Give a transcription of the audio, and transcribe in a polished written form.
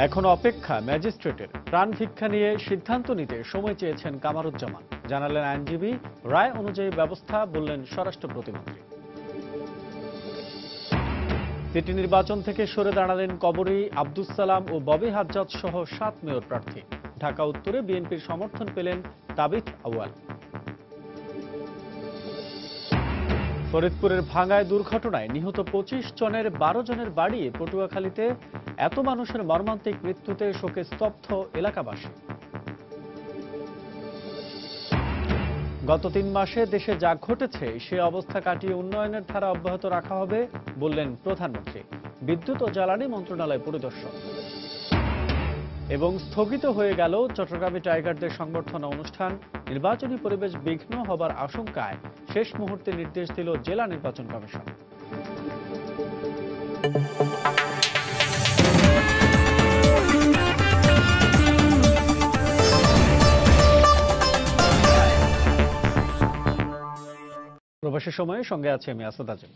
এখন অপেক্ষা ম্যাজিস্ট্রেটের। প্রাণ ভিক্ষা নিয়ে সিদ্ধান্ত নিতে সময় চেয়েছেন কামারুজ্জামান। জানালেন আইনজীবী, রায় অনুযায়ী ব্যবস্থা বললেন স্বরাষ্ট্র প্রতিমন্ত্রী। সিটি নির্বাচন থেকে সরে দাঁড়ালেন কবরী, আব্দুস সালাম ও ববি হাজ্জাজ সহ 7 মেয়র প্রার্থী। ঢাকা উত্তরে বিএনপির সমর্থন পেলেন তাবিথ আউয়াল। ফরিদপুরের ভাঙ্গায় দুর্ঘটনায় নিহত 25 জনের 12 জনের বাড়ি পটুয়াখালীতে। এত মানুষের মর্মান্তিক মৃত্যুতে শোকে স্তব্ধ এলাকাবাসী। গত 3 মাসে দেশে যা ঘটেছে সে অবস্থা কাটিয়ে উন্নয়নের ধারা অব্যাহত রাখা হবে বললেন প্রধানমন্ত্রী। বিদ্যুৎ ও জ্বালানি মন্ত্রণালয় পরিদর্শন। এবং স্থগিত হয়ে গেল চট্টগ্রামে টাইগারদের সংবর্ধনা অনুষ্ঠান। নির্বাচনী পরিবেশ বিঘ্ন হবার আশঙ্কায় শেষ মুহূর্তে নির্দেশ দিল জেলা নির্বাচন কমিশন। প্রবাসী সময়ে সঙ্গে আছে আমি আসাদ আজম।